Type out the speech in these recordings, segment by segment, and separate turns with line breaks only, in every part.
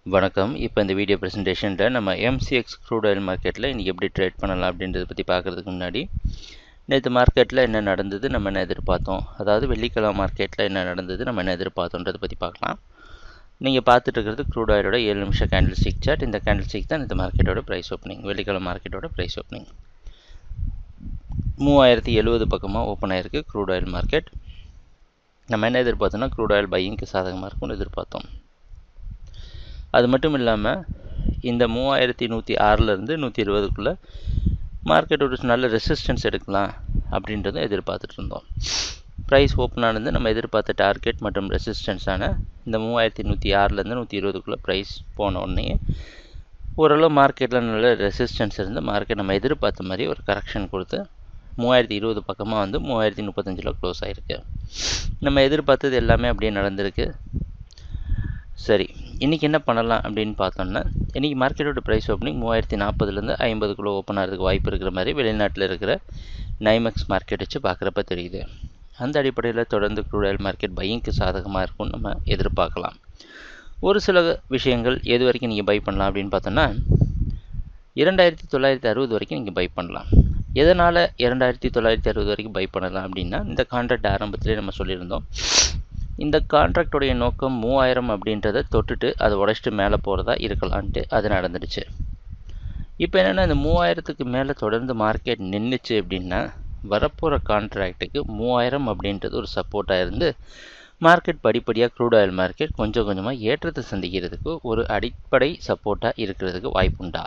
வணக்கம். இப்போ இந்த வீடியோ ப்ரெசன்டேஷனில் நம்ம MCX க்ரூட் ஆயில் மார்க்கெட்டில் இன்றைக்கி எப்படி ட்ரேட் பண்ணலாம் அப்படின்றத பற்றி பார்க்குறதுக்கு முன்னாடி நேற்று மார்க்கெட்டில் என்ன நடந்தது, நம்ம என்ன எதிர்பார்த்தோம், அதாவது வெள்ளிக்கிழமை மார்க்கெட்டில் என்ன நடந்தது, நம்ம என்ன எதிர்பார்த்தோன்றதை பற்றி பார்க்கலாம். நீங்கள் பார்த்துட்டு இருக்கிறது க்ரூட் ஆயிலோட 7 நிமிஷம் கேண்டில் ஸ்டிக் சார்ட். இந்த கேண்டில் ஸ்டிக் தான் இந்த மார்க்கெட்டோட ப்ரைஸ் ஓப்பனிங், வெள்ளிக்கிழமை மார்க்கெட்டோட ப்ரைஸ் ஓப்பனிங். 3070 பக்கமாக ஓப்பன் ஆகிருக்கு க்ரூட் ஆயில் மார்க்கெட். நம்ம என்ன எதிர்பார்த்தோம்னா க்ரூட் ஆயில் பையிங்க்கு சாதகமாக இருக்கும்னு எதிர்பார்த்தோம். அது மட்டும் இல்லாமல் இந்த 3106லேருந்து 120க்குள்ளே மார்க்கெட் ஒரு நல்ல ரெசிஸ்டன்ஸ் எடுக்கலாம் அப்படின்றதும் எதிர்பார்த்துட்டு இருந்தோம். ப்ரைஸ் ஓப்பன் ஆனது நம்ம எதிர்பார்த்த டார்கெட் மற்றும் ரெசிஸ்டன்ஸான இந்த 3106லேருந்து 120க்குள்ளே ப்ரைஸ் போன உடனே ஓரளவு மார்க்கெட்டில் நல்ல ரெசிஸ்டன்ஸ் இருந்து மார்க்கெட் நம்ம எதிர்பார்த்த மாதிரி ஒரு கரெக்ஷன் கொடுத்து 3020 பக்கமாக வந்து 3035 க்ளோஸ் ஆகிருக்கு. நம்ம எதிர்பார்த்தது எல்லாமே அப்படியே நடந்திருக்கு. சரி, இன்றைக்கி என்ன பண்ணலாம் அப்படின்னு பார்த்தோம்னா, இன்றைக்கி மார்க்கெட்டோட ப்ரைஸ் ஓப்பனிங் 3040லேருந்து 50க்குள்ளே ஓப்பன் ஆகிறதுக்கு வாய்ப்பு இருக்கிற மாதிரி வெளிநாட்டில் இருக்கிற நைமெக்ஸ் மார்க்கெட் வச்சு பார்க்குறப்ப தெரியுது. அந்த அடிப்படையில் தொடர்ந்து க்ரூட் ஆயில் மார்க்கெட் பையிங்க்கு சாதகமாக இருக்கும்னு நம்ம எதிர்பார்க்கலாம். ஒரு சில விஷயங்கள் எது வரைக்கும் நீங்கள் பை பண்ணலாம் அப்படின்னு பார்த்தோன்னா 2960 வரைக்கும் நீங்கள் பை பண்ணலாம். எதனால் 2960 வரைக்கும் பை பண்ணலாம் அப்படின்னா, இந்த கான்ட்ராக்ட் ஆரம்பத்திலே நம்ம சொல்லியிருந்தோம், இந்த கான்ட்ராக்டோடைய நோக்கம் 3000 அப்படின்றத தொட்டுட்டு அதை உடைச்சிட்டு மேலே போகிறதா இருக்கலான்ட்டு அது நடந்துடுச்சு. இப்போ என்னென்னா, இந்த 3000க்கு மேலே தொடர்ந்து மார்க்கெட் நின்றுச்சு அப்படின்னா வரப்போகிற கான்ட்ராக்டுக்கு 3000 அப்படின்றது ஒரு சப்போர்ட்டாக இருந்து மார்க்கெட் படிப்படியாக க்ரூட் ஆயில் மார்க்கெட் கொஞ்சம் கொஞ்சமாக ஏற்றத்தை சந்திக்கிறதுக்கு ஒரு அடிப்படை சப்போர்ட்டாக இருக்கிறதுக்கு வாய்ப்புண்டா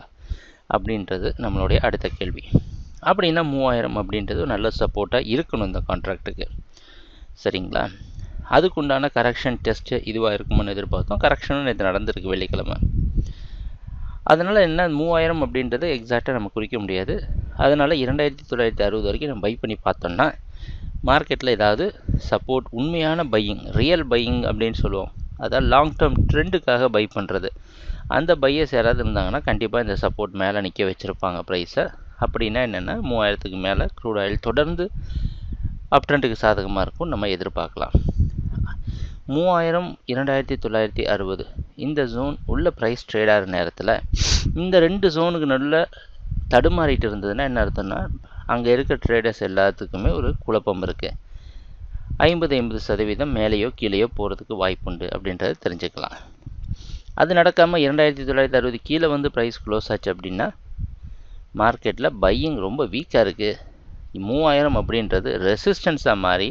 அப்படின்றது நம்மளுடைய அடுத்த கேள்வி. அப்படின்னா 3000 அப்படின்றது ஒரு நல்ல சப்போர்ட்டாக இருக்கணும் இந்த கான்ட்ராக்டுக்கு. சரிங்களா? அதுக்குண்டான கரெக்ஷன் டெஸ்ட்டு இதுவாக இருக்கும்னு எதிர்பார்த்தோம். கரெக்ஷனும் நேற்று நடந்திருக்கு வெள்ளிக்கிழமை. அதனால் என்ன 3000 அப்படின்றது எக்ஸாக்டாக நம்ம குறிக்க முடியாது. அதனால் 2960 வரைக்கும் நம்ம பை பண்ணி பார்த்தோம்னா மார்க்கெட்டில் ஏதாவது சப்போர்ட், உண்மையான பையிங், ரியல் பையிங் அப்படின்னு சொல்லுவோம், அதாவது லாங் டேர்ம் ட்ரெண்டுக்காக பை பண்ணுறது, அந்த பையர்ஸ் யாராவது இருந்தாங்கன்னா கண்டிப்பாக இந்த சப்போர்ட் மேலே நிற்க வச்சுருப்பாங்க ப்ரைஸை. அப்படின்னா என்னென்னா 3000க்கு மேலே க்ரூட் ஆயில் தொடர்ந்து அப் ட்ரெண்டுக்கு சாதகமாக இருக்கும் நம்ம எதிர்பார்க்கலாம். 3000 2960 இந்த ஜோன் உள்ள ப்ரைஸ் ட்ரேட் ஆகிற நேரத்தில் இந்த ரெண்டு ஜோனுக்கு நல்ல தடுமாறிட்டு இருந்ததுன்னா என்ன அர்த்தம்னா, அங்கே இருக்க ட்ரேடர்ஸ் எல்லாத்துக்குமே ஒரு குழப்பம் இருக்குது. 50% மேலேயோ கீழேயோ போகிறதுக்கு வாய்ப்புண்டு அப்படின்றத தெரிஞ்சுக்கலாம். அது நடக்காமல் 2960 கீழே வந்து ப்ரைஸ் க்ளோஸ் ஆச்சு அப்படின்னா மார்க்கெட்டில் பையிங் ரொம்ப வீக்காக இருக்குது. 3000 அப்படின்றது ரெசிஸ்டன்ஸாக மாறி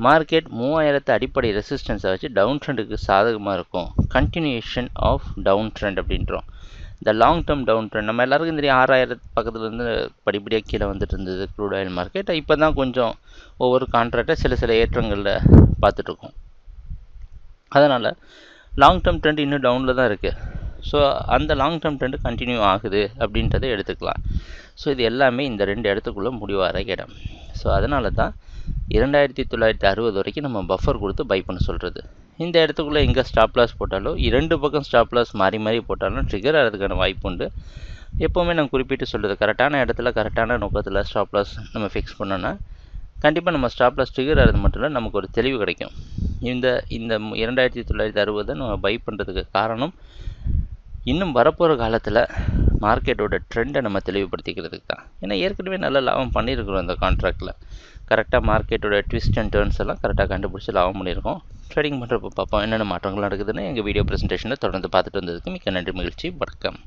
மார்க்கெட் 3000 அடிப்படை ரெசிஸ்டன்ஸை வச்சு டவுன் ட்ரெண்டுக்கு சாதகமாக இருக்கும். கண்டினியூஷன் ஆஃப் டவுன் ட்ரெண்ட் அப்படின்றோம். இந்த லாங் டேர்ம் டவுன் ட்ரெண்ட் நம்ம எல்லாருக்கும் தெரியும். 6000 பக்கத்துலேருந்து படிப்படியாக கீழே வந்துட்டு இருந்தது க்ரூட் ஆயில் மார்க்கெட். இப்போ தான் கொஞ்சம் ஒவ்வொரு கான்ட்ராக்டை சில ஏற்றங்களில் பார்த்துட்ருக்கோம். அதனால் லாங் டேர்ம் ட்ரெண்ட் இன்னும் டவுனில் தான் இருக்குது. ஸோ அந்த லாங் டேர்ம் ட்ரெண்டு கண்டினியூ ஆகுது அப்படின்றத எடுத்துக்கலாம். ஸோ இது எல்லாமே இந்த ரெண்டு இடத்துக்குள்ளே முடிவார இடம். ஸோ அதனால தான் 2960 வரைக்கும் நம்ம பஃபர் கொடுத்து பை பண்ண சொல்கிறது. இந்த இடத்துக்குள்ளே எங்கே ஸ்டாப் லாஸ் போட்டாலும், இரண்டு பக்கம் ஸ்டாப் லாஸ் மாறி போட்டாலும் ட்ரிகர் ஆகிறதுக்கான வாய்ப்பு உண்டு. எப்போவுமே நான் குறிப்பிட்டு சொல்கிறது, கரெக்டான இடத்துல கரெக்டான நோக்கத்தில் ஸ்டாப் லாஸ் நம்ம ஃபிக்ஸ் பண்ணோன்னா கண்டிப்பாக நம்ம ஸ்டாப் லாஸ் ட்ரிகர் ஆகிறது மட்டும் இல்லை, நமக்கு ஒரு தெளிவு கிடைக்கும். இந்த 2960 நம்ம பை பண்ணுறதுக்கு காரணம், இன்னும் வரப்போகிற காலத்தில் மார்க்கெட்டோட ட்ரெண்டை நம்ம தெளிவுபடுத்திக்கிறதுக்கு தான். ஏன்னா ஏற்கனவே நல்ல லாபம் பண்ணியிருக்கிறோம் இந்த கான்ட்ராக்டில். கரெக்டாக மார்க்கெட்டோட ட்விஸ்ட் அண்ட் டர்ன்ஸ் எல்லாம் கரெக்டாக கண்டுபிடிச்சி லாபம் பண்ணியிருக்கோம். ட்ரேடிங் பண்ணுறப்போ பார்ப்போம் என்னென்ன மாற்றங்கள் நடக்குதுன்னு. எங்கள் வீடியோ ப்ரெசன்டேஷனை தொடர்ந்து பார்த்துட்டு வந்ததுக்கு மிக்க நன்றி, மகிழ்ச்சி, வணக்கம்.